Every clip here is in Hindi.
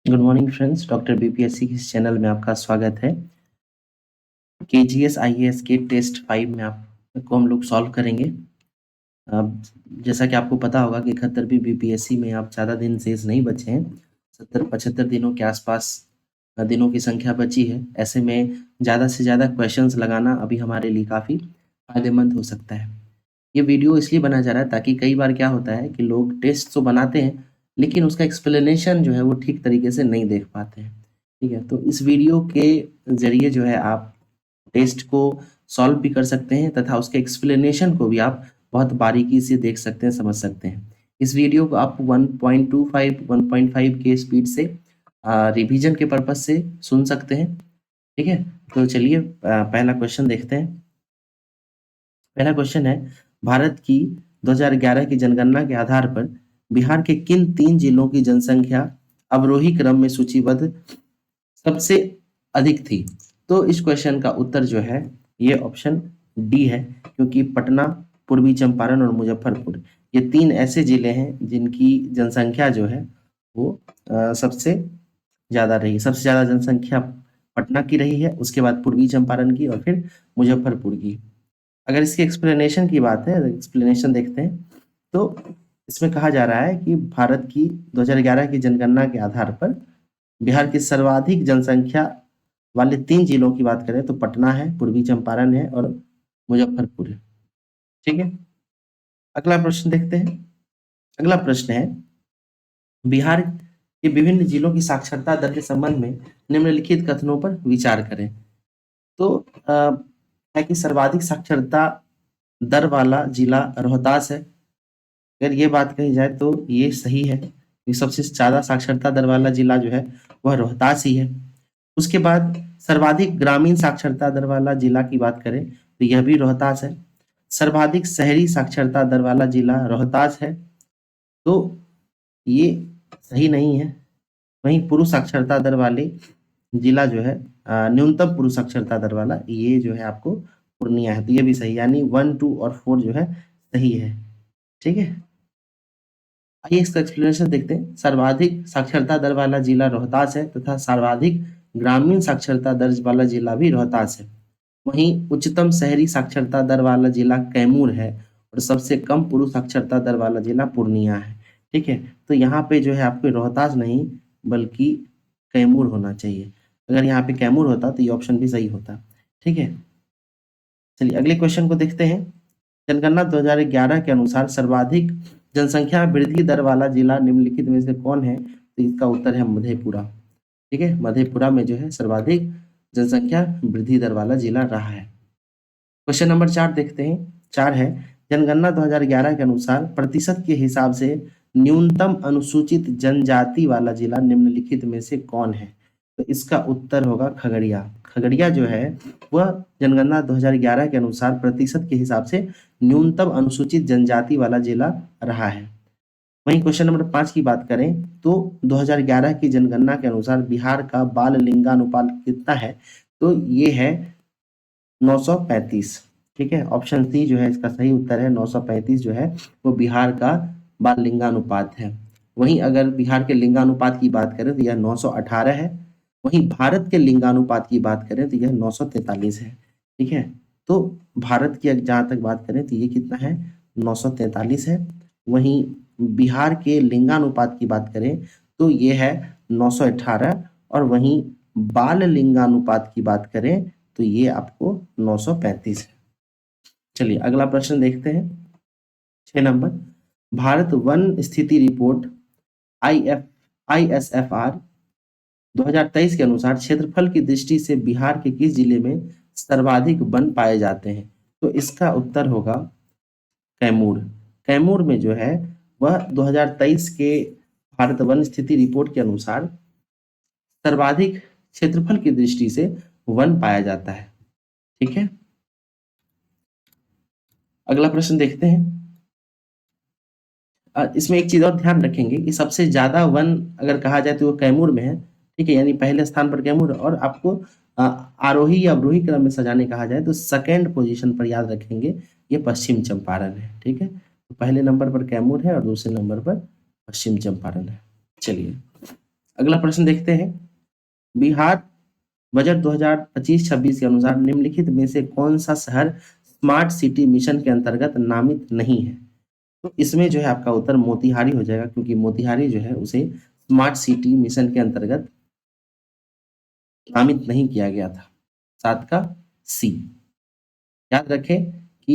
Good morning friends, doctor BPSC के इस चैनल में आपका स्वागत है। केजीएस आईएएस के टेस्ट 5 में आपको हम लोग सॉल्व करेंगे। अब जैसा कि आपको पता होगा कि 71वीं बीपीएससी में अब ज़्यादा दिन शेष नहीं बचे हैं। 70-75 दिनों के आसपास दिनों की संख्या बची है। ऐसे में ज़्यादा से ज़्यादा क्वेश्चंस लगाना अभी हमारे लिए काफ़ी फ़ायदेमंद हो सकता है। ये वीडियो इसलिए बनाया जा रहा है ताकि कई बार क्या होता है कि लोग टेस्ट तो बनाते हैं, लेकिन उसका एक्सप्लेनेशन जो है वो ठीक तरीके से नहीं देख पाते हैं। ठीक है, तो इस वीडियो के ज़रिए जो है आप टेस्ट को सॉल्व भी कर सकते हैं तथा उसके एक्सप्लेनेशन को भी आप बहुत बारीकी से देख सकते हैं, समझ सकते हैं। इस वीडियो को आप 1.25 1.5 के स्पीड से रिवीजन के पर्पज से सुन सकते हैं। ठीक है, तो चलिए पहला क्वेश्चन देखते हैं। पहला क्वेश्चन है, भारत की 2011 की जनगणना के आधार पर बिहार के किन 3 जिलों की जनसंख्या अवरोही क्रम में सूचीबद्ध सबसे अधिक थी? तो इस क्वेश्चन का उत्तर जो है ये ऑप्शन डी है, क्योंकि पटना, पूर्वी चंपारण और मुजफ्फरपुर ये 3 ऐसे जिले हैं जिनकी जनसंख्या जो है वो सबसे ज़्यादा रही। सबसे ज़्यादा जनसंख्या पटना की रही है, उसके बाद पूर्वी चंपारण की और फिर मुजफ्फरपुर की। अगर इसकी एक्सप्लेनेशन की बात है, एक्सप्लेनेशन देखते हैं, तो इसमें कहा जा रहा है कि भारत की 2011 की जनगणना के आधार पर बिहार की सर्वाधिक जनसंख्या वाले 3 जिलों की बात करें तो पटना है, पूर्वी चंपारण है और मुजफ्फरपुर है। ठीक है, अगला प्रश्न देखते हैं। अगला प्रश्न है, बिहार के विभिन्न जिलों की साक्षरता दर के संबंध में निम्नलिखित कथनों पर विचार करें। तो है कि सर्वाधिक साक्षरता दर वाला जिला रोहतास है। अगर ये बात कही जाए तो ये सही है कि सबसे ज़्यादा साक्षरता दर वाला जिला जो है वह रोहतास ही है। उसके बाद सर्वाधिक ग्रामीण साक्षरता दर वाला जिला की बात करें तो यह भी रोहतास है। सर्वाधिक शहरी साक्षरता दर वाला जिला रोहतास है, तो ये सही नहीं है। वहीं पुरुष साक्षरता दर वाले जिला जो है न्यूनतम पुरुष साक्षरता दर वाला ये जो है आपको पूर्णिया है, तो ये भी सही, यानी 1, 2 और 4 जो है सही है। ठीक है, आइए इसका एक्सप्लेनेशन देखते हैं। सर्वाधिक साक्षरता दर वाला जिला रोहतास है तथा सर्वाधिक ग्रामीण साक्षरता दर वाला जिला भी रोहतास है। वहीं उच्चतम शहरी साक्षरता दर वाला जिला कैमूर है और सबसे कम पुरुष साक्षरता दर वाला जिला पूर्णिया है। ठीक है, तो यहाँ पे जो है आपको रोहतास नहीं बल्कि कैमूर होना चाहिए। अगर यहाँ पे कैमूर होता तो ये ऑप्शन भी सही होता। ठीक है, चलिए अगले क्वेश्चन को देखते हैं। जनगणना 2011 के अनुसार सर्वाधिक जनसंख्या वृद्धि दर वाला जिला निम्नलिखित में से कौन है? तो इसका उत्तर है मधेपुरा। ठीक है, मधेपुरा में जो है सर्वाधिक जनसंख्या वृद्धि दर वाला जिला रहा है। क्वेश्चन नंबर 4 देखते हैं। 4 है, जनगणना 2011 के अनुसार प्रतिशत के हिसाब से न्यूनतम अनुसूचित जनजाति वाला जिला निम्नलिखित में से कौन है? तो इसका उत्तर होगा खगड़िया। खगड़िया जो है वह जनगणना 2011 के अनुसार प्रतिशत के हिसाब से न्यूनतम अनुसूचित जनजाति वाला जिला रहा है। वहीं क्वेश्चन नंबर 5 की बात करें तो 2011 की जनगणना के अनुसार बिहार का बाल लिंगानुपात कितना है? तो ये है 935। ठीक है, ऑप्शन सी जो है इसका सही उत्तर है। 935 जो है वो बिहार का बाल लिंगानुपात है। वहीं अगर बिहार के लिंगानुपात की बात करें तो यह 918 है। वहीं भारत के लिंगानुपात की बात करें तो यह 943 है। ठीक है, तो भारत की जहाँ तक बात करें तो ये कितना है? 943 है। वहीं बिहार के लिंगानुपात की बात करें तो ये है 918 और वहीं बाल लिंगानुपात की बात करें तो ये आपको 935 है। चलिए अगला प्रश्न देखते हैं। 6 नंबर, भारत वन स्थिति रिपोर्ट ISFR 2023 के अनुसार क्षेत्रफल की दृष्टि से बिहार के किस जिले में सर्वाधिक वन पाए जाते हैं? तो इसका उत्तर होगा कैमूर। कैमूर में जो है वह 2023 के भारत वन स्थिति रिपोर्ट के अनुसार सर्वाधिक क्षेत्रफल की दृष्टि से वन पाया जाता है। ठीक है, अगला प्रश्न देखते हैं। इसमें एक चीज और ध्यान रखेंगे कि सबसे ज्यादा वन अगर कहा जाए तो वो कैमूर में है। ठीक है, यानी पहले स्थान पर कैमूर, और आपको आरोही या अवरोही क्रम में सजाने कहा जाए तो सेकंड पोजीशन पर याद रखेंगे ये पश्चिम चंपारण है। ठीक है, तो पहले नंबर पर कैमूर है और दूसरे नंबर पर पश्चिम चंपारण है। चलिए अगला प्रश्न देखते हैं, बिहार बजट 2025-26 के अनुसार निम्नलिखित में से कौन सा शहर स्मार्ट सिटी मिशन के अंतर्गत नामित नहीं है? तो इसमें जो है आपका उत्तर मोतिहारी हो जाएगा, क्योंकि मोतिहारी जो है उसे स्मार्ट सिटी मिशन के अंतर्गत नामित नहीं किया गया था। 7 का सी। याद रखें कि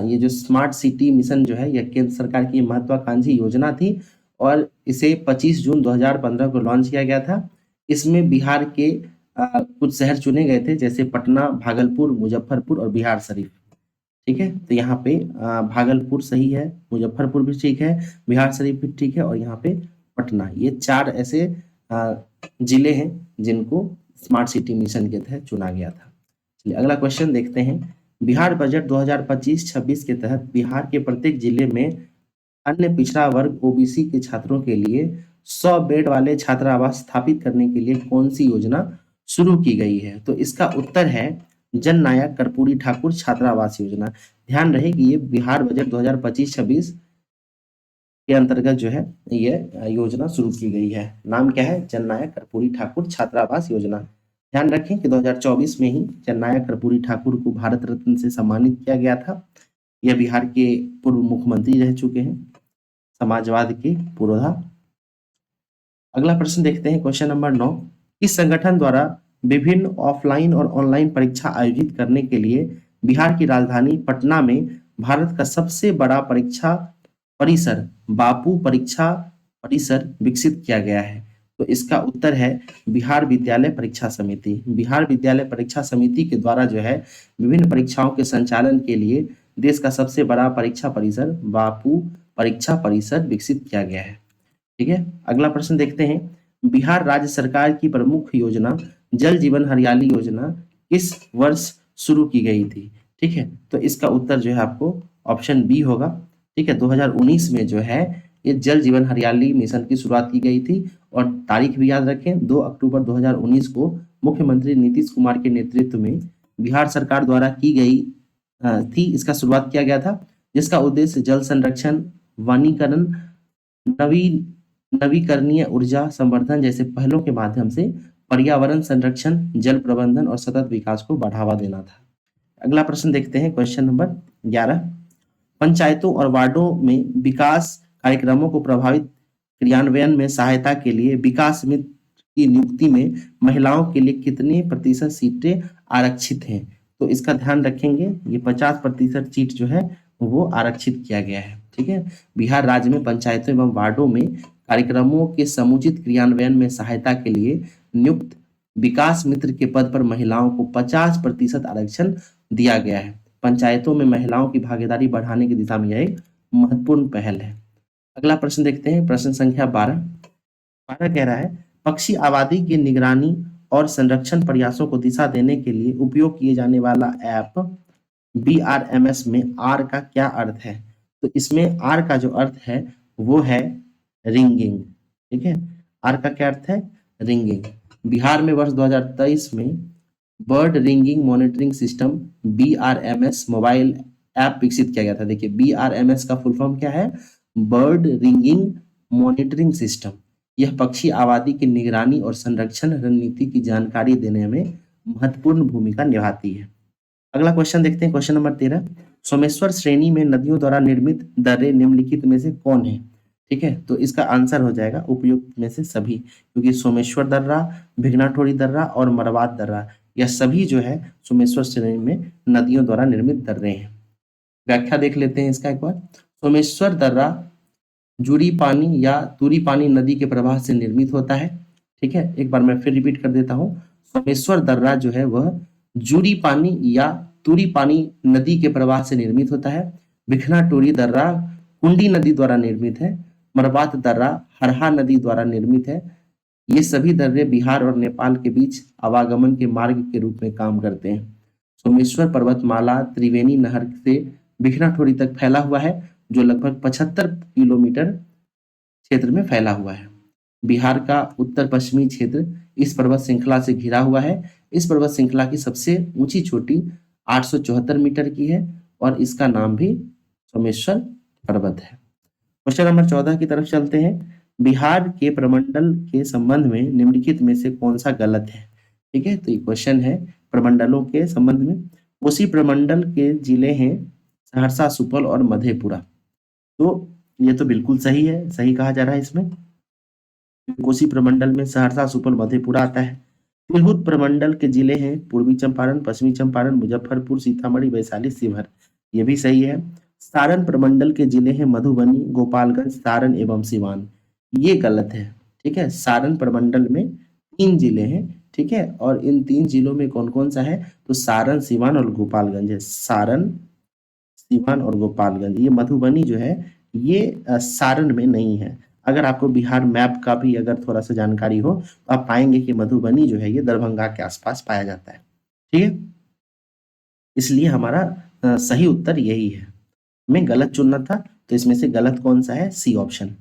ये जो स्मार्ट सिटी मिशन जो है यह केंद्र सरकार की महत्वाकांक्षी योजना थी और इसे 25 जून 2015 को लॉन्च किया गया था। इसमें बिहार के कुछ शहर चुने गए थे, जैसे पटना, भागलपुर, मुजफ्फरपुर और बिहार शरीफ। ठीक है, तो यहाँ पे भागलपुर सही है, मुजफ्फरपुर भी ठीक है, बिहार शरीफ भी ठीक है और यहाँ पे पटना, ये 4 ऐसे जिले हैं जिनको स्मार्ट सिटी मिशन के तहत चुना गया था। चलिए अगला क्वेश्चन देखते हैं, बिहार बजट 2025-26 के तहत बिहार के प्रत्येक जिले में अन्य पिछड़ा वर्ग ओबीसी के छात्रों के लिए 100 बेड वाले छात्रावास स्थापित करने के लिए कौन सी योजना शुरू की गई है? तो इसका उत्तर है जन नायक कर्पूरी ठाकुर छात्रावास योजना। ध्यान रहे कि ये बिहार बजट 2025-26 के अंतर्गत जो है ये योजना शुरू की गई है। नाम क्या है? जन नायक कर्पूरी ठाकुर छात्रावास योजना। ध्यान रखें कि 2024 में ही जन नायक कर्पूरी ठाकुर को भारत रत्न से सम्मानित किया गया था। यह बिहार के पूर्व मुख्यमंत्री रह चुके हैं, समाजवाद के पुरोधा। अगला प्रश्न देखते हैं, क्वेश्चन नंबर 9, इस संगठन द्वारा विभिन्न ऑफलाइन और ऑनलाइन परीक्षा आयोजित करने के लिए बिहार की राजधानी पटना में भारत का सबसे बड़ा परीक्षा परिसर बापू परीक्षा परिसर विकसित किया गया है। तो इसका उत्तर है बिहार विद्यालय परीक्षा समिति। बिहार विद्यालय परीक्षा समिति के द्वारा जो है विभिन्न परीक्षाओं के संचालन के लिए देश का सबसे बड़ा परीक्षा परिसर बापू परीक्षा परिसर विकसित किया गया है। ठीक है, अगला प्रश्न देखते हैं, बिहार राज्य सरकार की प्रमुख योजना जल जीवन हरियाली योजना किस वर्ष शुरू की गई थी? ठीक है, तो इसका उत्तर जो है आपको ऑप्शन बी होगा। ठीक है, 2019 में जो है ये जल जीवन हरियाली मिशन की शुरुआत की गई थी और तारीख भी याद रखें, 2 अक्टूबर 2019 को मुख्यमंत्री नीतीश कुमार के नेतृत्व में बिहार सरकार द्वारा की गई थी, इसका शुरुआत किया गया था, जिसका उद्देश्य जल संरक्षण, वनीकरण, नवीकरणीय ऊर्जा संवर्धन जैसे पहलों के माध्यम से पर्यावरण संरक्षण, जल प्रबंधन और सतत विकास को बढ़ावा देना था। अगला प्रश्न देखते हैं, क्वेश्चन नंबर 11, पंचायतों और वार्डों में विकास कार्यक्रमों को प्रभावित क्रियान्वयन में सहायता के लिए विकास मित्र की नियुक्ति में महिलाओं के लिए कितने प्रतिशत सीटें आरक्षित हैं? तो इसका ध्यान रखेंगे, ये 50% सीट जो है वो आरक्षित किया गया है। ठीक है, बिहार राज्य में पंचायतों एवं वार्डों में कार्यक्रमों के समुचित क्रियान्वयन में सहायता के लिए नियुक्त विकास मित्र के पद पर महिलाओं को 50% आरक्षण दिया गया है। पंचायतों में महिलाओं की भागीदारी बढ़ाने की दिशा में यह एक महत्वपूर्ण पहल है। अगला प्रश्न देखते हैं, प्रश्न संख्या 12 कह रहा है, पक्षी आबादी की निगरानी और संरक्षण प्रयासों को दिशा देने के लिए उपयोग किए जाने वाला ऐप BRMS में आर का क्या अर्थ है? तो इसमें आर का जो अर्थ है वो है रिंगिंग। ठीक है, आर का क्या अर्थ है? रिंगिंग। बिहार में वर्ष 2023 में bird ringing monitoring system BRMS mobile app विकसित किया गया था। देखिए BRMS का फुल फॉर्म क्या है? Bird ringing monitoring system. यह पक्षी आबादी की निगरानी और संरक्षण रणनीति की जानकारी देने में महत्वपूर्ण भूमिका निभाती है। अगला क्वेश्चन देखते हैं, क्वेश्चन नंबर 13, सोमेश्वर श्रेणी में नदियों द्वारा निर्मित दर्रे निम्नलिखित में से कौन है? ठीक है, तो इसका आंसर हो जाएगा उपयुक्त में से सभी, क्योंकि सोमेश्वर दर्रा, भिगनाठोरी दर्रा और मरवात दर्रा यह सभी जो है सोमेश्वर श्रेणी में नदियों द्वारा निर्मित दर्रे हैं। व्याख्या देख लेते हैं इसका एक बार। सोमेश्वर दर्रा जुड़ी पानी या तुरी पानी नदी के प्रवाह से निर्मित होता है। ठीक है, एक बार मैं फिर रिपीट कर देता हूँ, सोमेश्वर दर्रा जो है वह जुड़ी पानी या तुरी पानी नदी के प्रवाह से निर्मित होता है। भिखनाटोरी दर्रा कुंडी नदी द्वारा निर्मित है। मरवात दर्रा हरहा नदी द्वारा निर्मित है। ये सभी दर्रे बिहार और नेपाल के बीच आवागमन के मार्ग के रूप में काम करते हैं। सोमेश्वर पर्वतमाला त्रिवेणी नहर से भिखनाठोरी तक फैला हुआ है, जो लगभग 75 किलोमीटर क्षेत्र में फैला हुआ है। बिहार का उत्तर पश्चिमी क्षेत्र इस पर्वत श्रृंखला से घिरा हुआ है। इस पर्वत श्रृंखला की सबसे ऊंची चोटी 874 मीटर की है और इसका नाम भी सोमेश्वर पर्वत है। क्वेश्चन नंबर 14 की तरफ चलते हैं। बिहार के प्रमंडल के संबंध में निम्नलिखित में से कौन सा गलत है? ठीक है, तो ये क्वेश्चन है प्रमंडलों के संबंध में। कोसी प्रमंडल के जिले हैं सहरसा, सुपौल और मधेपुरा। तो ये तो बिल्कुल सही है, सही कहा जा रहा है इसमें। कोसी प्रमंडल में सहरसा, सुपौल, मधेपुरा आता है। तिरहुत प्रमंडल के जिले हैं पूर्वी चंपारण, पश्चिमी चंपारण, मुजफ्फरपुर, सीतामढ़ी, वैशाली, शिवहर। ये भी सही है। सारण प्रमंडल के जिले हैं मधुबनी, गोपालगंज, सारण एवं सिवान। ये गलत है। ठीक है, सारण प्रमंडल में 3 जिले हैं। ठीक है, और इन 3 जिलों में कौन कौन सा है? तो सारण, सिवान और गोपालगंज है। सारण, सिवान और गोपालगंज। ये मधुबनी जो है ये सारण में नहीं है। अगर आपको बिहार मैप का भी अगर थोड़ा सा जानकारी हो तो आप पाएंगे कि मधुबनी जो है ये दरभंगा के आसपास पाया जाता है। ठीक है, इसलिए हमारा सही उत्तर यही है। हमें गलत चुनना था, तो इसमें से गलत कौन सा है? C option.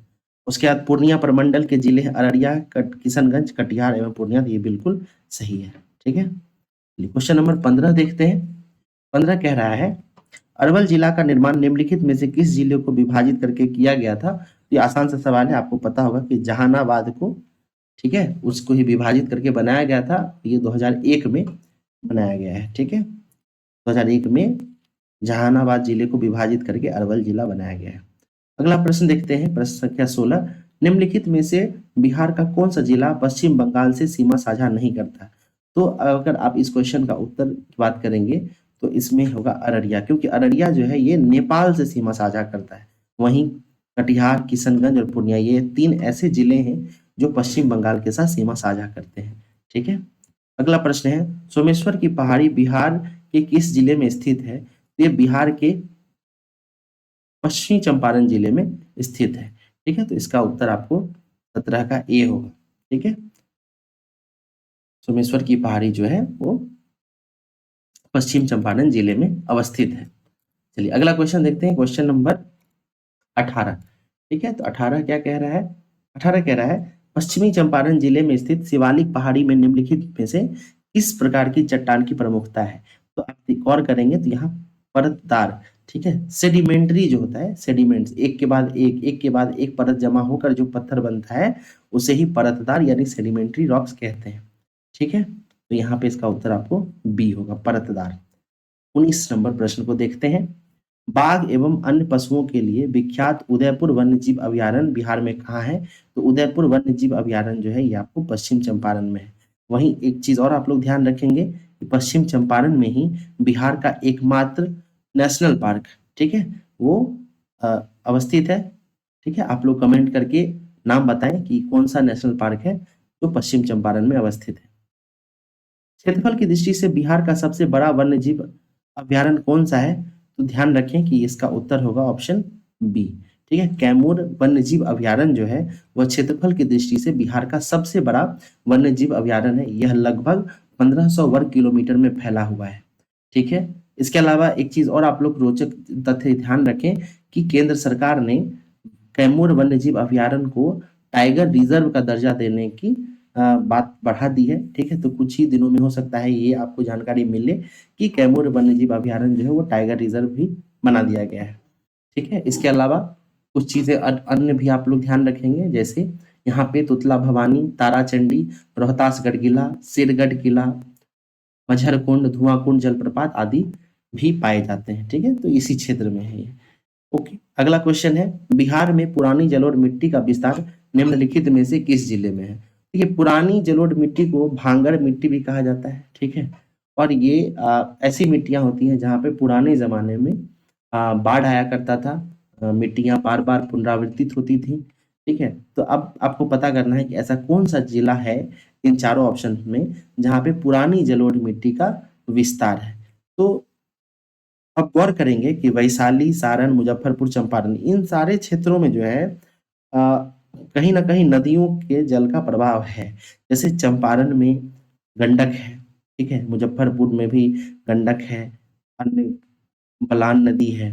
उसके बाद पूर्णिया प्रमंडल के जिले हैं अररिया, किशनगंज, कटिहार एवं पूर्णिया। ये बिल्कुल सही है। ठीक है, क्वेश्चन नंबर 15 देखते हैं। 15 कह रहा है अरवल जिला का निर्माण निम्नलिखित में से किस जिले को विभाजित करके किया गया था? ये आसान सा सवाल है, आपको पता होगा कि जहानाबाद को, ठीक है, उसको ही विभाजित करके बनाया गया था। ये 2001 में बनाया गया है। ठीक है, 2001 में जहानाबाद जिले को विभाजित करके अरवल जिला बनाया गया है। अगला प्रश्न देखते हैं, प्रश्न संख्या 16। निम्नलिखित में से बिहार का कौन सा जिला पश्चिम बंगाल से सीमा साझा नहीं करता? तो अगर आप इस क्वेश्चन का उत्तर की बात करेंगे तो इसमें होगा अररिया, क्योंकि अररिया जो है ये नेपाल से सीमा साझा करता है। वहीं कटिहार, किशनगंज और पूर्णिया, ये 3 ऐसे जिले हैं जो पश्चिम बंगाल के साथ सीमा साझा करते हैं। ठीक है, अगला प्रश्न है सोमेश्वर की पहाड़ी बिहार के किस जिले में स्थित है? ये बिहार के पश्चिमी चंपारण जिले में स्थित है। ठीक है, तो इसका उत्तर आपको 17 का ए होगा। ठीक है, सोमेश्वर की पहाड़ी जो है वो पश्चिम चंपारण जिले में अवस्थित है। चलिए अगला क्वेश्चन देखते हैं, क्वेश्चन नंबर 18। ठीक है, तो 18 क्या कह रहा है? 18 कह रहा है पश्चिमी चंपारण जिले में स्थित शिवालिक पहाड़ी में निम्नलिखित में से किस प्रकार की चट्टान की प्रमुखता है? तो आप गौर करेंगे तो यहाँ परतदार, ठीक है, सेडिमेंट्री जो होता है, सेडिमेंट्स एक के बाद एक के बाद एक परत जमा होकर जो पत्थर बनता है उसे ही परतदार यानी सेडिमेंट्री रॉक्स कहते हैं। ठीक है, तो यहाँ पे इसका उत्तर आपको बी होगा, परतदार। 19 नंबर प्रश्न को देखते हैं। बाघ एवं अन्य पशुओं के लिए विख्यात उदयपुर वन्यजीव अभयारण्य बिहार में कहाँ है? तो उदयपुर वन्यजीव अभयारण्य जो है ये आपको पश्चिम चंपारण में है। वहीं एक चीज और आप लोग ध्यान रखेंगे कि पश्चिम चंपारण में ही बिहार का एकमात्र नेशनल पार्क, ठीक है, वो अवस्थित है। ठीक है, आप लोग कमेंट करके नाम बताएं कि कौन सा नेशनल पार्क है जो पश्चिम चंपारण में अवस्थित है। क्षेत्रफल की दृष्टि से बिहार का सबसे बड़ा वन्यजीव अभयारण्य कौन सा है? तो ध्यान रखें कि इसका उत्तर होगा ऑप्शन बी। ठीक है, कैमूर वन्यजीव अभयारण्य जो है वह क्षेत्रफल की दृष्टि से बिहार का सबसे बड़ा वन्यजीव अभयारण्य है। यह लगभग 1500 वर्ग किलोमीटर में फैला हुआ है। ठीक है, इसके अलावा एक चीज और आप लोग रोचक तथ्य ध्यान रखें कि केंद्र सरकार ने कैमूर वन्यजीव अभयारण्य को टाइगर रिजर्व का दर्जा देने की बात बढ़ा दी है। ठीक है, तो कुछ ही दिनों में हो सकता है ये आपको जानकारी मिले कि कैमूर वन्यजीव अभयारण्य जो है वो टाइगर रिजर्व भी बना दिया गया है। ठीक है, इसके अलावा कुछ चीजें अन्य भी आप लोग ध्यान रखेंगे, जैसे यहाँ पे तुतला भवानी, ताराचंडी, रोहतासगढ़ किला, सिरगढ़ किला, मझरकुंड, धुआंकुंड जलप्रपात आदि भी पाए जाते हैं। ठीक है, तो इसी क्षेत्र में है ये। ओके, अगला क्वेश्चन है बिहार में पुरानी जलोढ़ मिट्टी का विस्तार निम्नलिखित में से किस जिले में है? देखिए, पुरानी जलोढ़ मिट्टी को भांगड़ मिट्टी भी कहा जाता है। ठीक है, और ये ऐसी मिट्टियां होती हैं जहाँ पे पुराने जमाने में बाढ़ आया करता था, मिट्टियां बार बार पुनरावर्तित होती थी। ठीक है, तो अब आपको पता करना है कि ऐसा कौन सा जिला है इन चारों ऑप्शन में जहाँ पे पुरानी जलोढ़ मिट्टी का विस्तार है। तो अब गौर करेंगे कि वैशाली, सारण, मुजफ्फरपुर, चंपारण, इन सारे क्षेत्रों में जो है कहीं ना कहीं नदियों के जल का प्रभाव है। जैसे चंपारण में गंडक है, ठीक है, मुजफ्फरपुर में भी गंडक है, अन्य बलान नदी है,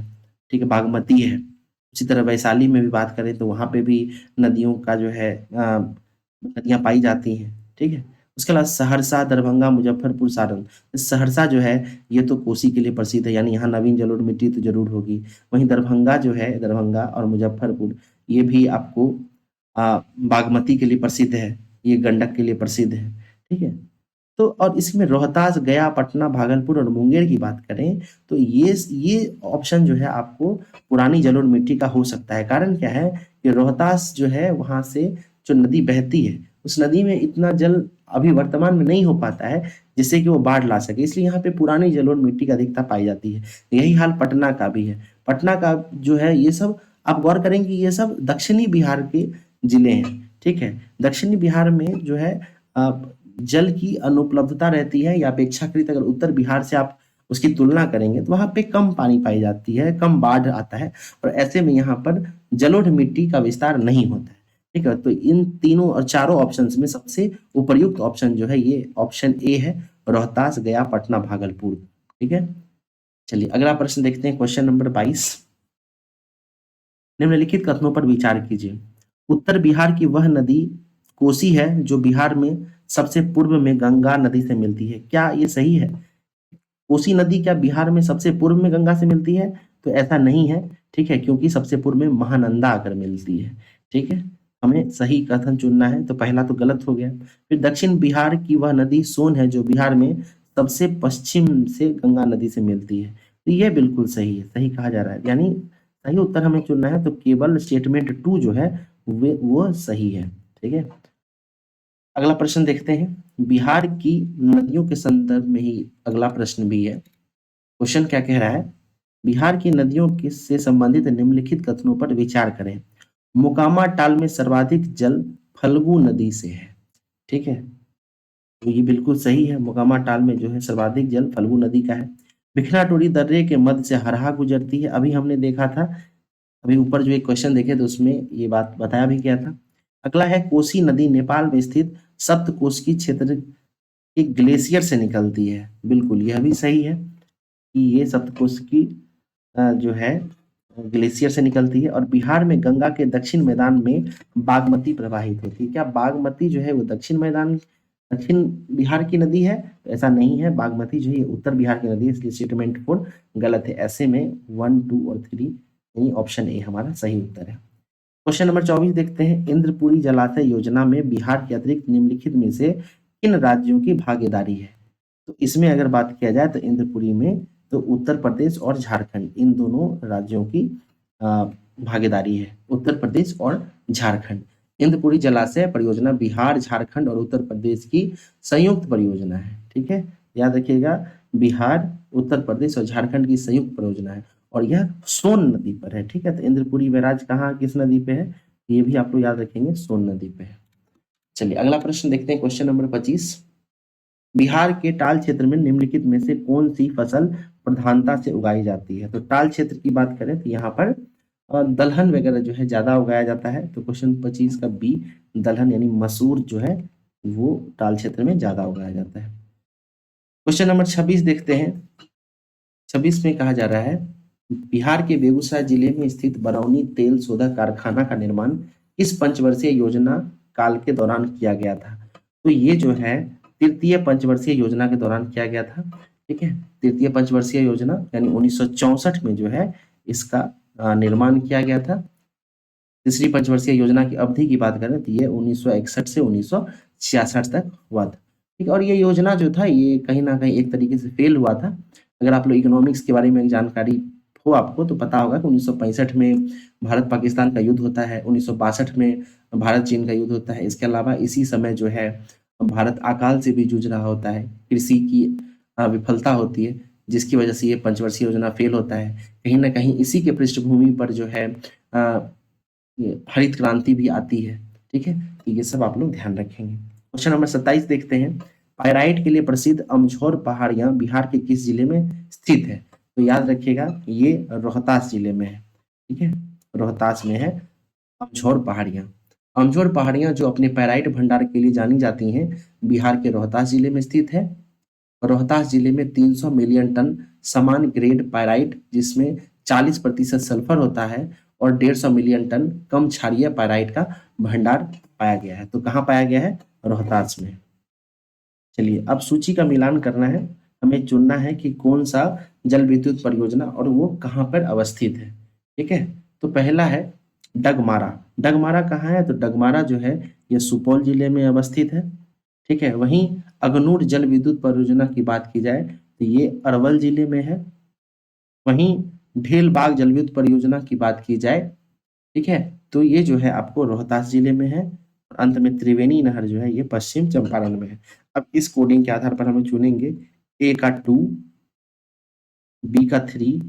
ठीक है, बागमती है। उसी तरह वैशाली में भी बात करें तो वहां पे भी नदियों का जो है नदियां पाई जाती हैं। ठीक है, उसके अलावा सहरसा, दरभंगा, मुजफ्फरपुर, सारण। सहरसा जो है ये तो कोसी के लिए प्रसिद्ध है, यानी यहाँ नवीन जलोढ़ मिट्टी तो जरूर होगी। वहीं दरभंगा जो है, दरभंगा और मुजफ्फरपुर ये भी आपको बागमती के लिए प्रसिद्ध है, ये गंडक के लिए प्रसिद्ध है, ठीक है। तो और इसमें रोहतास, गया, पटना, भागलपुर और मुंगेर की बात करें तो ये ऑप्शन जो है आपको पुरानी जलोढ़ मिट्टी का हो सकता है। कारण क्या है कि रोहतास जो है वहां से जो नदी बहती है उस नदी में इतना जल अभी वर्तमान में नहीं हो पाता है जिससे कि वो बाढ़ ला सके, इसलिए यहाँ पे पुरानी जलोढ़ मिट्टी का अधिकता पाई जाती है। यही हाल पटना का भी है। पटना का जो है ये सब आप गौर करेंगे ये सब दक्षिणी बिहार के जिले हैं, ठीक है। दक्षिणी बिहार में जो है जल की अनुपलब्धता रहती है या अपेक्षाकृत अगर उत्तर बिहार से आप उसकी तुलना करेंगे तो वहां पे कम पानी पाई जाती है, कम बाढ़ आता है और ऐसे में यहाँ पर जलोढ़ मिट्टी का विस्तार नहीं होता है, ठीक है। तो इन तीनों और चारों ऑप्शंस में सबसे उपयुक्त ऑप्शन जो है ये ऑप्शन ए है, रोहतास, गया, पटना, भागलपुर, ठीक है। चलिए अगला प्रश्न देखते हैं, क्वेश्चन नंबर 22। निम्नलिखित कथनों पर विचार कीजिए। उत्तर बिहार की वह नदी कोसी है जो बिहार में सबसे पूर्व में गंगा नदी से मिलती है, क्या ये सही है? कोसी नदी क्या बिहार में सबसे पूर्व में गंगा से मिलती है? तो ऐसा नहीं है, ठीक है, क्योंकि सबसे पूर्व में महानंदा आकर मिलती है, ठीक है। हमें सही कथन चुनना है, तो पहला तो गलत हो गया। फिर दक्षिण बिहार की वह नदी सोन है जो बिहार में सबसे पश्चिम से गंगा नदी से मिलती है, तो यह बिल्कुल सही है, सही कहा जा रहा है, यानी सही उत्तर हमें चुनना है। तो केवल स्टेटमेंट 2 जो है वो सही है, ठीक है। अगला प्रश्न देखते हैं। बिहार की नदियों के संदर्भ में ही अगला प्रश्न भी है। क्वेश्चन क्या कह रहा है? बिहार की नदियों के से संबंधित निम्नलिखित कथनों पर विचार करें। मोकामा टाल में सर्वाधिक जल फल्गु नदी से है, ठीक है, तो ये बिल्कुल सही है। मोकामा टाल में जो है सर्वाधिक जल फल्गु नदी का है। भिखना टोरी दर्रे के मध्य से हरहा गुजरती है, अभी हमने देखा था, अभी ऊपर जो एक क्वेश्चन देखे तो उसमें ये बात बताया भी गया था। अगला है कोसी नदी नेपाल में स्थित सप्तकोशी क्षेत्र के ग्लेशियर से निकलती है, बिल्कुल यह भी सही है कि ये सप्तकोशी जो है ग्लेशियर से निकलती है। और बिहार में गंगा के दक्षिण मैदान में बागमती प्रवाहित होती है, क्या बागमती जो है वो दक्षिण बिहार की नदी है? तो ऐसा नहीं है, बागमती जो है ये उत्तर बिहार की नदी है, इसलिए स्टेटमेंट 4 गलत है। ऐसे में 1, 2 और 3 यानी ऑप्शन ए हमारा सही उत्तर है। क्वेश्चन नंबर 24 देखते हैं। इंद्रपुरी जलाशय योजना में बिहार के अतिरिक्त निम्नलिखित में से किन राज्यों की भागीदारी है? तो इसमें अगर बात किया जाए तो इंद्रपुरी में तो उत्तर प्रदेश और झारखंड, इन दोनों राज्यों की भागीदारी है, उत्तर प्रदेश और झारखंड। इंद्रपुरी जलाशय परियोजना बिहार, झारखंड और उत्तर प्रदेश की संयुक्त परियोजना है, ठीक है, याद रखिएगा, बिहार, उत्तर प्रदेश और झारखंड की संयुक्त परियोजना है और यह सोन नदी पर है, ठीक है। तो इंद्रपुरी बैराज कहाँ किस नदी पे है? ये भी आप लोग याद रखेंगे, सोन नदी पे है। चलिए अगला प्रश्न देखते हैं, क्वेश्चन नंबर 25। बिहार के टाल क्षेत्र में निम्नलिखित में से कौन सी फसल प्रधानता से उगाई जाती है? तो टाल क्षेत्र की बात करें तो यहाँ पर दलहन वगैरह जो है ज्यादा उगाया जाता है, तो क्वेश्चन 25 का बी दलहन यानी मसूर जो है वो टाल क्षेत्र में ज्यादा उगाया जाता है। क्वेश्चन नंबर 26 देखते हैं। 26 में कहा जा रहा है बिहार के बेगूसराय जिले में स्थित बरौनी तेल शोधक कारखाना का निर्माण किस पंचवर्षीय योजना काल के दौरान किया गया था? तो ये जो है तृतीय पंचवर्षीय योजना के दौरान किया गया था, ठीक है। तृतीय पंचवर्षीय योजना यानी 1964 में जो है इसका निर्माण किया गया था। तीसरी पंचवर्षीय योजना की अवधि की बात करें तो ये 1961 से 1966 तक हुआ था, ठीक है। और ये योजना जो था ये कहीं ना कहीं एक तरीके से फेल हुआ था। अगर आप लोग इकोनॉमिक्स के बारे में जानकारी हो आपको तो पता होगा कि 1965 में भारत पाकिस्तान का युद्ध होता है, 1962 में भारत चीन का युद्ध होता है। इसके अलावा इसी समय जो है भारत अकाल से भी जूझ रहा होता है, कृषि की विफलता होती है, जिसकी वजह से ये पंचवर्षीय योजना फेल होता है। कहीं ना कहीं इसी के पृष्ठभूमि पर जो है ये हरित क्रांति भी आती है, ठीक है। तो ये सब आप लोग ध्यान रखेंगे। क्वेश्चन नंबर 27 देखते हैं। पायराइट के लिए प्रसिद्ध अमझौर पहाड़ियां बिहार के किस जिले में स्थित है? तो याद रखिएगा ये रोहतास जिले में है, ठीक है, रोहतास में है अमझौर पहाड़ियां। अमझौर पहाड़ियां जो अपने पैराइट भंडार के लिए जानी जाती हैं बिहार के रोहतास जिले में स्थित है। रोहतास जिले में 300 मिलियन टन समान ग्रेड पायराइट जिसमें 40% सल्फर होता है और 150 मिलियन टन कम क्षारीय पायराइट का भंडार पाया गया है। तो कहाँ पाया गया है? रोहतास में। चलिए अब सूची का मिलान करना है, हमें चुनना है कि कौन सा जल विद्युत परियोजना और वो कहाँ पर अवस्थित है, ठीक है। तो पहला है डगमारा, डगमारा कहाँ है? तो डगमारा जो है ये सुपौल जिले में अवस्थित है। ठीक है, वहीं अगनूर जल विद्युत परियोजना की बात की जाए तो ये अरवल जिले में है। वहीं ढेलबाग जल विद्युत परियोजना की बात की जाए, ठीक है, तो ये जो है आपको रोहतास जिले में है। और अंत में त्रिवेणी नहर जो है ये पश्चिम चंपारण में है। अब इस कोडिंग के आधार पर हम चुनेंगे ए का 2, बी का 3,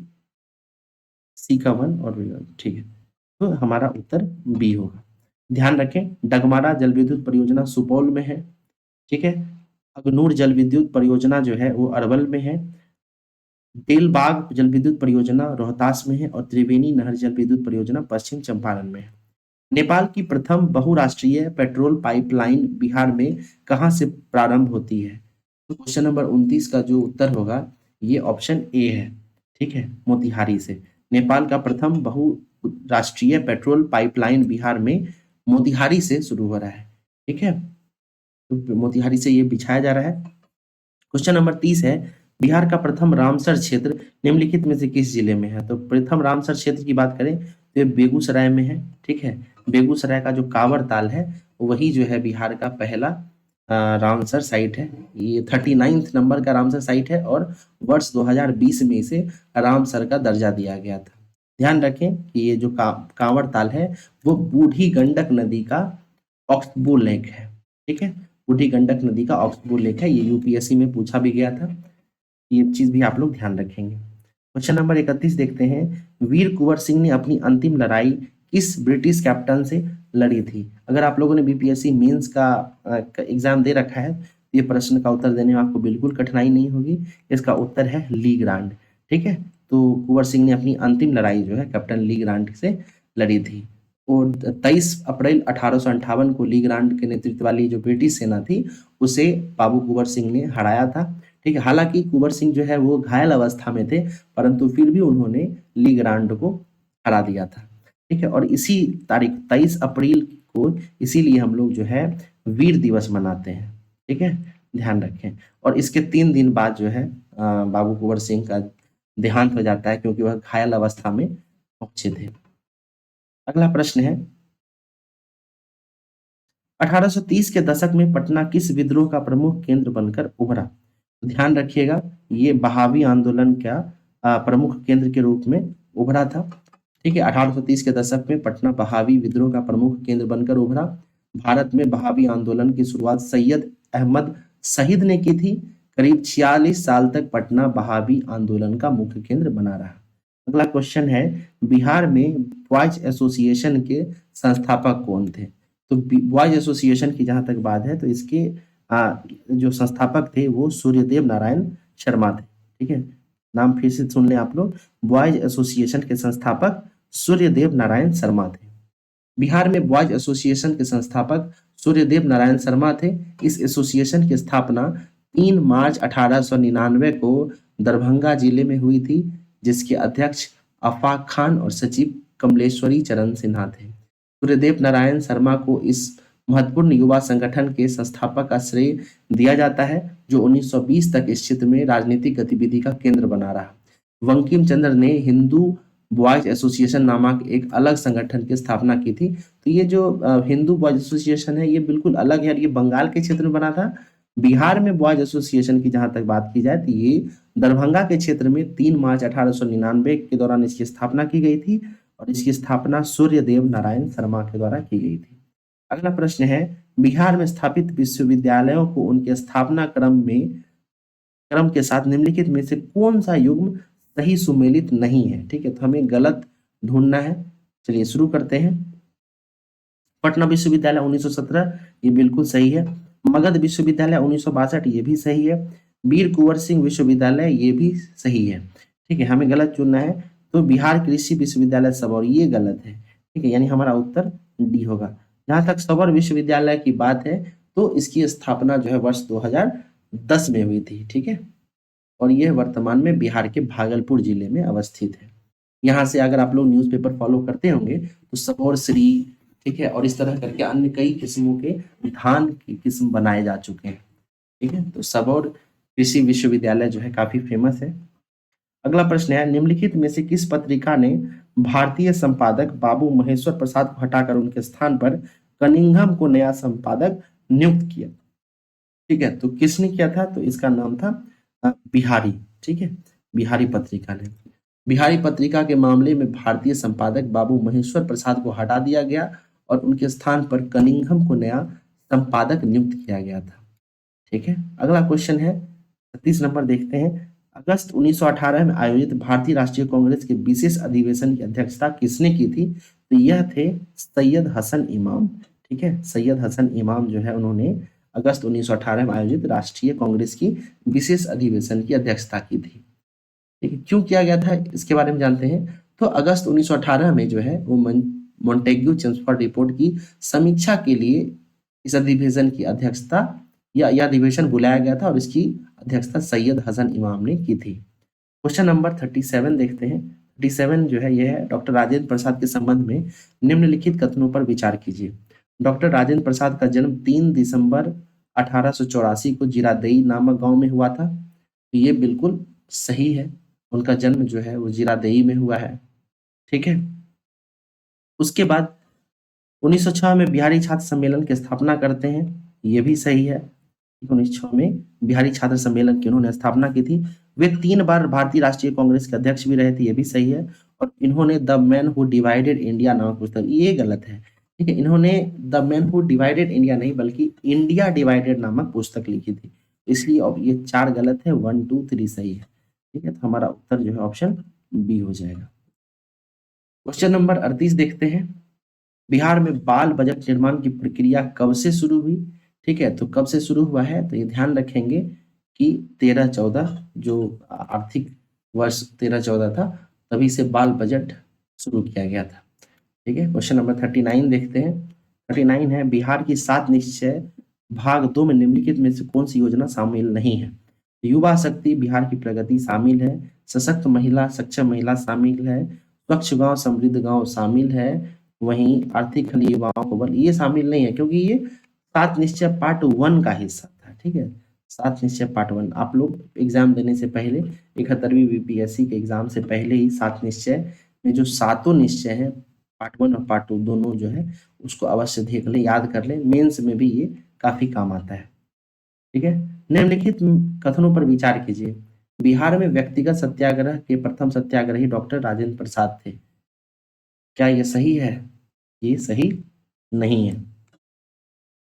सी का 1 और बी का 1, ठीक है। तो हमारा उत्तर बी होगा। ध्यान रखें, डगमारा जल विद्युत परियोजना सुपौल में है, ठीक है। अगनूर जल विद्युत परियोजना जो है वो अरवल में है। बेलबाग जल विद्युत परियोजना रोहतास में है और त्रिवेणी नहर जल विद्युत परियोजना पश्चिम चंपारण में है। नेपाल की प्रथम बहुराष्ट्रीय पेट्रोल पाइपलाइन बिहार में कहाँ से प्रारंभ होती है? तो क्वेश्चन नंबर 29 का जो उत्तर होगा ये ऑप्शन ए है, ठीक है, मोतिहारी से। नेपाल का प्रथम बहुराष्ट्रीय पेट्रोल पाइपलाइन बिहार में मोतिहारी से शुरू हो रहा है, ठीक है। तो मोतिहारी से ये बिछाया जा रहा है। क्वेश्चन नंबर 30 है, बिहार का प्रथम रामसर क्षेत्र निम्नलिखित में से किस जिले में है? तो प्रथम रामसर क्षेत्र की बात करें तो ये बेगूसराय में है, ठीक है। बेगूसराय का जो कांवर ताल है वही जो है बिहार का पहला रामसर साइट है। ये 39 नंबर का रामसर साइट है और वर्ष 2020 में इसे रामसर का दर्जा दिया गया था। ध्यान रखें कि ये जो कांवर ताल है वो बूढ़ी गंडक नदी का ऑक्सबो लेक है, ठीक है। बूढ़ी गंडक नदी का ऑक्सबो लेक है, ये यूपीएससी में पूछा भी गया था। ये चीज भी आप लोग ध्यान रखेंगे। क्वेश्चन नंबर 31 देखते हैं, वीर कुंवर सिंह ने अपनी अंतिम लड़ाई किस ब्रिटिश कैप्टन से लड़ी थी? अगर आप लोगों ने बीपीएससी मेंस का एग्जाम दे रखा है तो ये प्रश्न का उत्तर देने में आपको बिल्कुल कठिनाई नहीं होगी। इसका उत्तर है ली ग्रांट, ठीक है। तो कुंवर सिंह ने अपनी अंतिम लड़ाई जो है कैप्टन ली ग्रांट से लड़ी थी। और 23 अप्रैल 1858 को ली ग्रांट के नेतृत्व वाली जो ब्रिटिश सेना थी उसे बाबू कुंवर सिंह ने हराया था, ठीक है। हालांकि कुंवर सिंह जो है वो घायल अवस्था में थे परंतु फिर भी उन्होंने ली ग्रांट को हरा दिया था, ठीक है। और इसी तारीख 23 अप्रैल को इसीलिए हम लोग जो है वीर दिवस मनाते हैं, ठीक है, ध्यान रखें। और इसके 3 दिन बाद जो है बाबू कुंवर सिंह का देहांत हो जाता है क्योंकि वह घायल अवस्था में पहुंचे थे। अगला प्रश्न है, 1830 के दशक में पटना किस विद्रोह का प्रमुख केंद्र बनकर उभरा? ध्यान रखिएगा, ये बहावी आंदोलन का प्रमुख केंद्र के रूप में उभरा था, ठीक है। 1830 के दशक में पटना बहावी विद्रोह का प्रमुख केंद्र बनकर उभरा। भारत में बहावी आंदोलन की शुरुआत सैयद अहमद शहीद ने की थी। करीब 46 साल तक पटना बहावी आंदोलन का मुख्य केंद्र बना रहा। अगला क्वेश्चन है, बिहार में बॉयज एसोसिएशन के संस्थापक कौन थे? तो बॉयज एसोसिएशन की जहां तक बात है तो इसके जो संस्थापक थे वो सूर्यदेव नारायण शर्मा थे, ठीक है। नाम फिर से सुन लें आप लोग, बॉयज एसोसिएशन के संस्थापक सूर्यदेव नारायण शर्मा थे। बिहार में बॉयज एसोसिएशन के संस्थापक सूर्यदेव नारायण शर्मा थे। इस एसोसिएशन की स्थापना 3 मार्च 1899 को दरभंगा जिले में हुई थी, जिसके अध्यक्ष आफाक खान और सचिव कमलेश्वरी चरण सिन्हा थे। सूर्यदेव नारायण शर्मा को इस महत्वपूर्ण युवा संगठन के संस्थापक का श्रेय दिया जाता है जो 1920 तक इस क्षेत्र में राजनीतिक गतिविधि का केंद्र बना रहा। बंकिम चंद्र ने हिंदू बॉयज एसोसिएशन नामक एक अलग संगठन की स्थापना की थी। तो ये जो हिंदू बॉयज एसोसिएशन है ये बिल्कुल अलग है और ये बंगाल के क्षेत्र में बना था। बिहार में बॉयज एसोसिएशन की जहां तक बात की जाए तो ये दरभंगा के क्षेत्र में 3 मार्च 1899 के दौरान इसकी स्थापना की गई थी और इसकी स्थापना सूर्यदेव नारायण शर्मा के द्वारा की गई थी। अगला प्रश्न है, बिहार में स्थापित विश्वविद्यालयों को उनके स्थापना क्रम के साथ निम्नलिखित में से कौन सा युग्म सही सुमेलित नहीं है? ठीक है, तो हमें गलत ढूंढना है। चलिए शुरू करते हैं। पटना विश्वविद्यालय 1917 ये बिल्कुल सही है। मगध विश्वविद्यालय 1962 ये भी सही है। वीर कुंवर सिंह विश्वविद्यालय ये भी सही है, ठीक है। हमें गलत चुनना है तो बिहार कृषि विश्वविद्यालय सबौर ये गलत है, ठीक है, यानी हमारा उत्तर डी होगा। जहां तक सबौर विश्वविद्यालय की बात है तो इसकी स्थापना जो है वर्ष 2010 में हुई थी, ठीक है। और यह वर्तमान में बिहार के भागलपुर जिले में अवस्थित है। यहाँ से अगर आप लोग न्यूज़पेपर फॉलो करते होंगे तो सबौर श्री, ठीक है, और इस तरह करके अन्य कई किस्मों के धान की किस्म बनाए जा चुके हैं, ठीक है। तो सबौर कृषि विश्वविद्यालय जो है काफी फेमस है। अगला प्रश्न है, निम्नलिखित में से किस पत्रिका ने भारतीय संपादक बाबू महेश्वर प्रसाद को हटाकर उनके स्थान पर कनिंघम को नया संपादक नियुक्त किया। ठीक है, तो किसने किया था? तो इसका नाम था बिहारी। ठीक है, बिहारी पत्रिका ने। बिहारी पत्रिका के मामले में भारतीय संपादक बाबू महेश्वर प्रसाद को हटा दिया गया और उनके स्थान पर कनिंघम को नया संपादक नियुक्त किया गया था। ठीक है, अगला क्वेश्चन है 36 नंबर, देखते हैं। अगस्त 1918 में आयोजित भारतीय राष्ट्रीय कांग्रेस के विशेष अधिवेशन की अध्यक्षता किसने की थी? तो यह थे सैयद हसन इमाम। ठीक है, सैयद हसन इमाम जो है उन्होंने अगस्त 1918 में आयोजित राष्ट्रीय कांग्रेस की विशेष अधिवेशन की अध्यक्षता की थी। ठीक है, क्यों किया गया था इसके बारे में जानते हैं। तो अगस्त 1918 में जो है वो मॉन्टेग्यू चेम्सफोर्ड रिपोर्ट की समीक्षा के लिए इस अधिवेशन की अध्यक्षता या यह अधिवेशन बुलाया गया था और इसकी अध्यक्षता सैयद हसन इमाम ने की थी। क्वेश्चन नंबर 37 देखते हैं। 37 जो है यह है, डॉक्टर राजेंद्र प्रसाद के संबंध में निम्नलिखित कथनों पर विचार कीजिए। डॉक्टर राजेंद्र प्रसाद का जन्म 3 दिसंबर 1884 को जीरादेई नामक गांव में हुआ था। तो ये बिल्कुल सही है, उनका जन्म जो है वो जीरादेई में हुआ है। ठीक है, उसके बाद 1906 में बिहारी छात्र सम्मेलन की स्थापना करते हैं, ये भी सही है। 1906 में बिहारी छात्र सम्मेलन की उन्होंने स्थापना की थी। वे 3 बार भारतीय राष्ट्रीय कांग्रेस के अध्यक्ष भी रहे थे, ये भी सही है। और इन्होंने the man who divided India नामक पुस्तक, ये गलत है। ठीक है, इन्होंने the man who divided India नहीं बल्कि इंडिया डिवाइडेड नामक पुस्तक लिखी थी, इसलिए अब ये 4 गलत है, 1 2 3 सही है। ठीक है, तो हमारा उत्तर जो है ऑप्शन बी हो जाएगा। क्वेश्चन नंबर 38 देखते हैं। बिहार में बाल बजट निर्माण की प्रक्रिया कब से शुरू हुई? ठीक है, तो कब से शुरू हुआ है? तो ये ध्यान रखेंगे कि 13-14 जो आर्थिक वर्ष 13-14 था तभी से बाल बजट शुरू किया गया था। ठीक है, क्वेश्चन नंबर 39 देखते हैं। 39 है, बिहार की 7 निश्चय भाग 2 में निम्नलिखित में से कौन सी योजना शामिल नहीं है? युवा शक्ति, बिहार की प्रगति शामिल है, सशक्त महिला, सक्षम महिला शामिल है, स्वच्छ गांव समृद्ध गांव शामिल है, वहीं आर्थिक खंड युवाओं को बल, ये शामिल नहीं है क्योंकि ये 7 निश्चय पार्ट 1 का हिस्सा था। ठीक है, 7 निश्चय पार्ट 1, आप लोग एग्जाम देने से पहले 71वीं बीपीएससी के एग्जाम से पहले ही 7 निश्चय में जो 7 निश्चय हैं पार्ट 1 और पार्ट 2 दोनों जो है उसको अवश्य देख ले, याद कर ले, मेंस में भी ये काफी काम आता है। ठीक है, निम्नलिखित कथनों पर विचार कीजिए। बिहार में व्यक्तिगत सत्याग्रह के प्रथम सत्याग्रही डॉक्टर राजेंद्र प्रसाद थे, क्या ये सही है? ये सही नहीं है।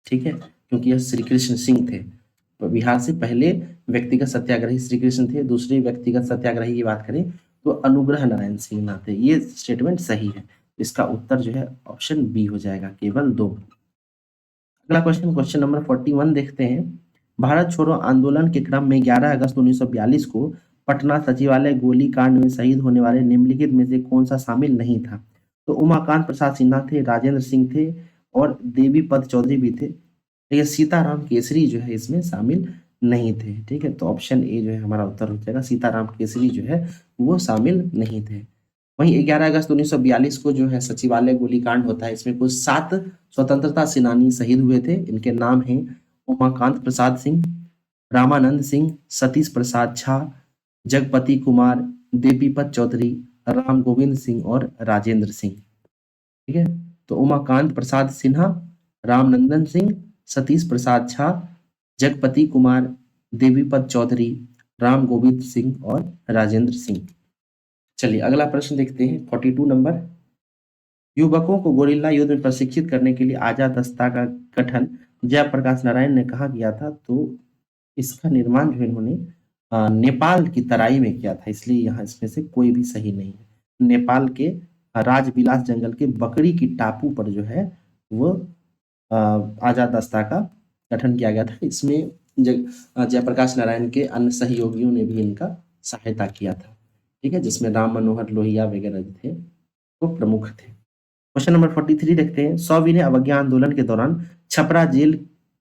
ठीक है, क्योंकि यह श्री कृष्ण सिंह थे। तो बिहार से पहले व्यक्तिगत सत्याग्रही श्री कृष्ण थे, दूसरे व्यक्तिगत सत्याग्रही की बात करें तो अनुग्रह नारायण सिन्हा थे। ये स्टेटमेंट सही है, इसका उत्तर जो है ऑप्शन बी हो जाएगा, केवल 2। अगला क्वेश्चन, क्वेश्चन नंबर 41 देखते हैं। भारत छोड़ो आंदोलन के क्रम में 11 अगस्त 1942 को पटना सचिवालय गोलीकांड में शहीद होने वाले निम्नलिखित में से कौन सा शामिल नहीं था? तो उमाकांत प्रसाद सिन्हा थे, राजेंद्र सिंह थे और देवी पद चौधरी भी थे, लेकिन सीताराम केसरी जो है इसमें शामिल नहीं थे। ठीक है, तो ऑप्शन ए जो है हमारा उत्तर हो जाएगा, सीताराम केसरी जो है वो शामिल नहीं थे। वहीं 11 अगस्त 1942 को जो है सचिवालय गोलीकांड होता है, इसमें कुल 7 स्वतंत्रता सेनानी शहीद हुए थे। इनके नाम हैं उमाकांत प्रसाद सिंह, रामानंद सिंह, सतीश प्रसाद झा, जगपति कुमार, देवीपत चौधरी, राम गोविंद सिंह और राजेंद्र सिंह। ठीक है, तो उमाकांत प्रसाद सिन्हा, रामनंदन सिंह, सतीश प्रसाद झा, जगपति कुमार, देवीपत चौधरी, राम गोविंद सिंह और राजेंद्र सिंह। चलिए अगला प्रश्न देखते हैं, 42 नंबर। युवकों को गोरिल्ला युद्ध में प्रशिक्षित करने के लिए आजाद दस्ता का गठन जयप्रकाश नारायण ने कहाँ किया था? तो इसका निर्माण जो इन्होंने नेपाल की तराई में किया था, इसलिए यहाँ इसमें से कोई भी सही नहीं है। नेपाल के राजविलास जंगल के बकरी की टापू पर जो है वो आजाद दस्ता का गठन किया गया था। इसमें जयप्रकाश नारायण के अन्य सहयोगियों ने भी इनका सहायता किया था। ठीक है, जिसमें राम मनोहर लोहिया वगैरह थे वो प्रमुख थे। क्वेश्चन नंबर 43 देखते हैं। सविनय अवज्ञा आंदोलन के दौरान छपरा जेल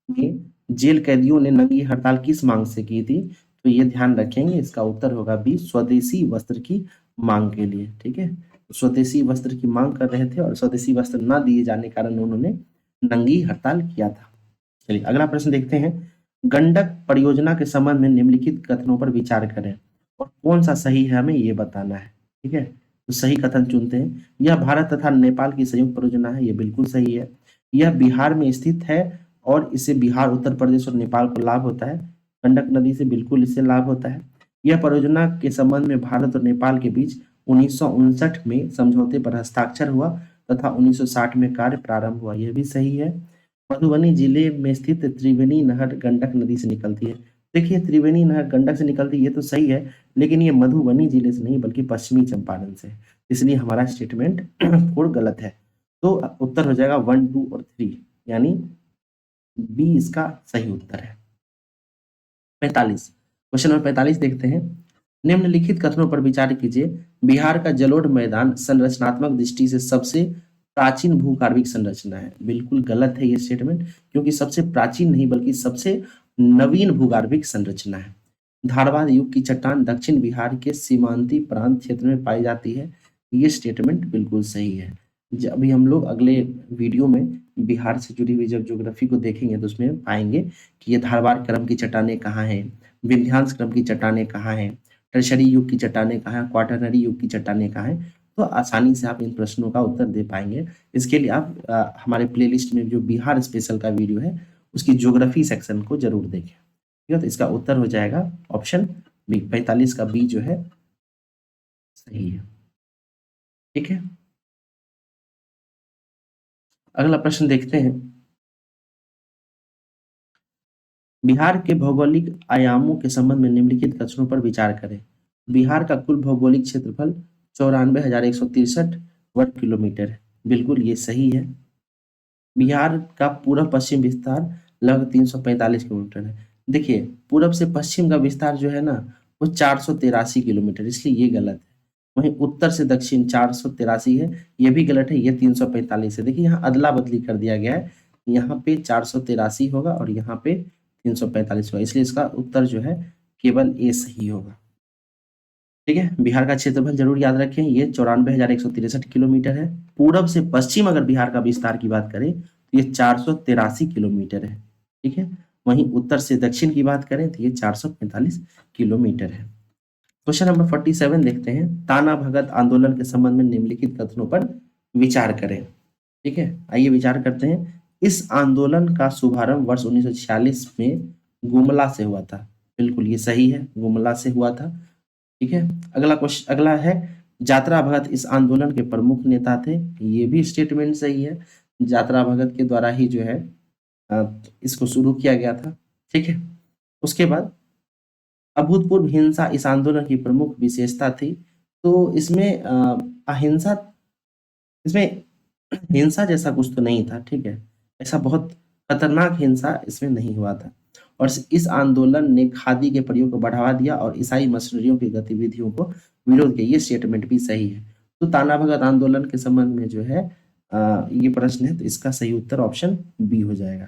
में जेल कैदियों ने नंगी हड़ताल किस मांग से की थी? तो ये ध्यान रखेंगे, इसका उत्तर होगा बी, स्वदेशी वस्त्र की मांग के लिए। ठीक है, स्वदेशी वस्त्र की मांग कर रहे थे और स्वदेशी वस्त्र न दिए जाने के कारण उन्होंने नंगी हड़ताल किया था। चलिए अगला प्रश्न देखते हैं। गंडक परियोजना के संबंध में निम्नलिखित कथनों पर विचार करें और कौन सा सही है हमें ये बताना है। ठीक है, तो सही कथन चुनते हैं। यह भारत तथा नेपाल की संयुक्त परियोजना है, ये बिल्कुल सही है। यह बिहार में स्थित है और इससे बिहार, उत्तर प्रदेश और नेपाल को लाभ होता है। गंडक नदी से बिल्कुल इससे लाभ होता है। यह परियोजना के संबंध में भारत और नेपाल के बीच 1959 में समझौते पर हस्ताक्षर हुआ तथा 1960 में कार्य प्रारंभ हुआ, यह भी सही है। मधुबनी जिले में स्थित त्रिवेणी नहर गंडक नदी से निकलती है। देखिए, त्रिवेणी नहर गंडक से निकलती है, ये तो सही है, लेकिन ये मधुबनी जिले से नहीं बल्कि पश्चिमी चंपारण से, इसलिए हमारा स्टेटमेंट 4 गलत है। तो उत्तर हो जाएगा 1, 2 और 3, यानी बी इसका सही उत्तर है। 45, क्वेश्चन नंबर 45 देखते हैं। निम्नलिखित कथनों पर विचार कीजिए। बिहार का जलोढ़ मैदान संरचनात्मक दृष्टि से सबसे प्राचीन भूकार्विक संरचना है। बिल्कुल गलत है ये स्टेटमेंट, क्योंकि सबसे प्राचीन नहीं बल्कि सबसे नवीन भूगार्भिक संरचना है। धारवाड़ युग की चट्टान दक्षिण बिहार के सीमांती प्रांत क्षेत्र में पाई जाती है, ये स्टेटमेंट बिल्कुल सही है। अभी हम लोग अगले वीडियो में बिहार से जुड़ी हुई जब ज्योग्राफी को देखेंगे तो उसमें पाएंगे कि ये धारवाड़ क्रम की चट्टानें कहाँ हैं, विंध्यांश क्रम की चट्टानें कहाँ हैं, टर्शरी युग की चट्टानें कहाँ हैं, क्वाटरनरी युग की चट्टानें कहाँ हैं। तो आसानी से आप इन प्रश्नों का उत्तर दे पाएंगे। इसके लिए आप हमारे प्लेलिस्ट में जो बिहार स्पेशल का वीडियो है उसकी ज्योग्राफी सेक्शन को जरूर देखें। ठीक है, तो इसका उत्तर हो जाएगा ऑप्शन बी, 45 का बी जो है सही है। ठीक है, अगला प्रश्न देखते हैं। बिहार के भौगोलिक आयामों के संबंध में निम्नलिखित कथनों पर विचार करें। बिहार का कुल भौगोलिक क्षेत्रफल 94,163 वर्ग किलोमीटर है, बिल्कुल ये सही है। बिहार का पूर्व पश्चिम विस्तार लगभग 345 किलोमीटर है। देखिए, पूरब से पश्चिम का विस्तार जो है ना वो 483 किलोमीटर, इसलिए ये गलत है। वहीं उत्तर से दक्षिण 483 है, ये भी गलत है, ये 345 है। देखिए, यहाँ अदला बदली कर दिया गया है, यहाँ पे 483 होगा और यहाँ पे 345 होगा, इसलिए इसका उत्तर जो है केवल ए सही होगा। ठीक है, बिहार का क्षेत्रफल जरूर याद रखें, ये 94,163 किलोमीटर है। पूरब से पश्चिम अगर बिहार का विस्तार की बात करें तो ये 483 किलोमीटर है। ठीक है, वहीं उत्तर से दक्षिण की बात करें तो ये 445 किलोमीटर है। क्वेश्चन नंबर 47 देखते हैं। ताना भगत आंदोलन के संबंध में निम्नलिखित कथनों पर विचार करें। ठीक है, आइए विचार करते हैं। इस आंदोलन का शुभारंभ वर्ष 1946 में गुमला से हुआ था, बिल्कुल ये सही है, गुमला से हुआ था। ठीक है, अगला क्वेश्चन, अगला है यात्रा भगत इस आंदोलन के प्रमुख नेता थे, ये भी स्टेटमेंट सही है। यात्रा भगत के द्वारा ही जो है इसको शुरू किया गया था। ठीक है, उसके बाद अभूतपूर्व हिंसा इस आंदोलन की प्रमुख विशेषता थी। तो इसमें अहिंसा, इसमें हिंसा जैसा कुछ तो नहीं था। ठीक है, ऐसा बहुत खतरनाक हिंसा इसमें नहीं हुआ था। और इस आंदोलन ने खादी के प्रयोग को बढ़ावा दिया और ईसाई मिशनरियों की गतिविधियों को विरोध किया, ये स्टेटमेंट भी सही है। तो ताना भगत आंदोलन के संबंध में जो है ये प्रश्न है, तो इसका सही उत्तर ऑप्शन बी हो जाएगा।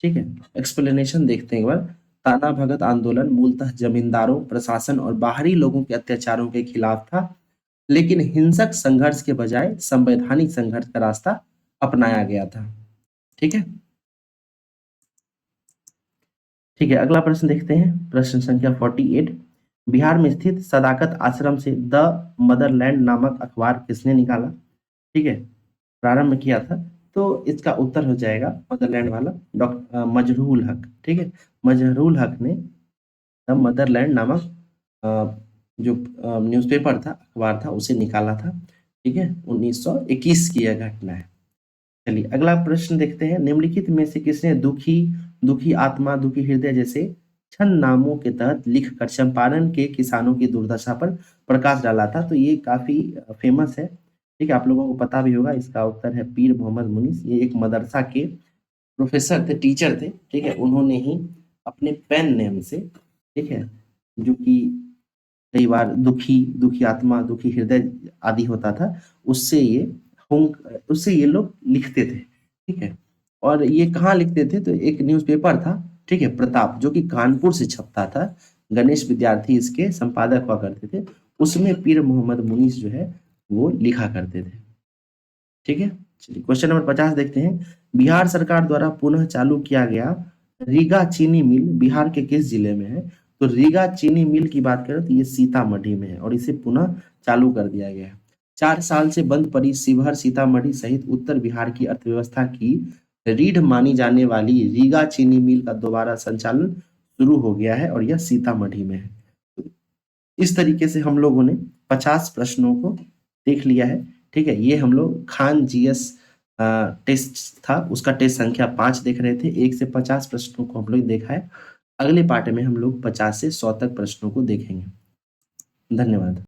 ठीक है, एक्सप्लेनेशन देखते हैं एक बार। ताना भगत आंदोलन मूलतः जमींदारों, प्रशासन और बाहरी लोगों के अत्याचारों के खिलाफ था, लेकिन हिंसक संघर्ष के बजाय संवैधानिक संघर्ष का रास्ता अपनाया गया था। ठीक है, ठीक है, अगला प्रश्न देखते हैं। प्रश्न संख्या 48। बिहार में स्थित सदाकत आश्रम से द मदरलैंड नामक अखबार किसने निकाला? ठीक है, प्रारंभ किया था। तो इसका उत्तर हो जाएगा मदरलैंड वाला डॉक्टर मजहरूल हक। ठीक है, मजहरूल हक ने द मदरलैंड नामक जो न्यूज़पेपर था, अखबार था, उसे निकाला था। ठीक है, 1921 की यह घटना है। चलिए अगला प्रश्न देखते हैं। निम्नलिखित में से किसने दुखी, दुखी आत्मा, दुखी हृदय जैसे छंद नामों के तहत लिखकर चंपारण के किसानों की दुर्दशा पर प्रकाश डाला था? तो ये काफी फेमस है। ठीक है, आप लोगों को पता भी होगा। इसका उत्तर है पीर मोहम्मद मुनीस। ये एक मदरसा के प्रोफेसर थे, टीचर थे। ठीक है, उन्होंने ही अपने पेन नेम से, ठीक है, जो कि कई बार दुखी, दुखी आत्मा, दुखी हृदय आदि होता था, उससे ये उससे ये लोग लिखते थे। ठीक है, और ये कहाँ लिखते थे? तो एक न्यूज़पेपर था, ठीक है, प्रताप, जो कि कानपुर से छपता था। गणेश विद्यार्थी इसके संपादक हुआ करते थे। उसमें पीर मोहम्मद मुनीस जो है वो लिखा करते थे। ठीक है, चलिए क्वेश्चन नंबर 50 देखते हैं। बिहार सरकार द्वारा पुनः चालू किया गया रीगा चीनी मिल बिहार के किस जिले में है? तो रीगा चीनी मिल की बात करें तो ये सीतामढ़ी में है और इसे पुनः चालू कर दिया गया है। 4 साल से बंद पड़ी शिवहर, सीतामढ़ी सहित उत्तर बिहार की अर्थव्यवस्था की रीढ़ मानी जाने वाली रीगा चीनी मिल का दोबारा संचालन शुरू हो गया है और यह सीतामढ़ी में है। तो इस तरीके से हम लोगों ने 50 प्रश्नों को देख लिया है। ठीक है, ये हम लोग खान जीएस टेस्ट था, उसका टेस्ट संख्या 5 देख रहे थे। 1 से 50 प्रश्नों को हम लोग देखा है। अगले पार्ट में हम लोग 50 से 100 तक प्रश्नों को देखेंगे। धन्यवाद।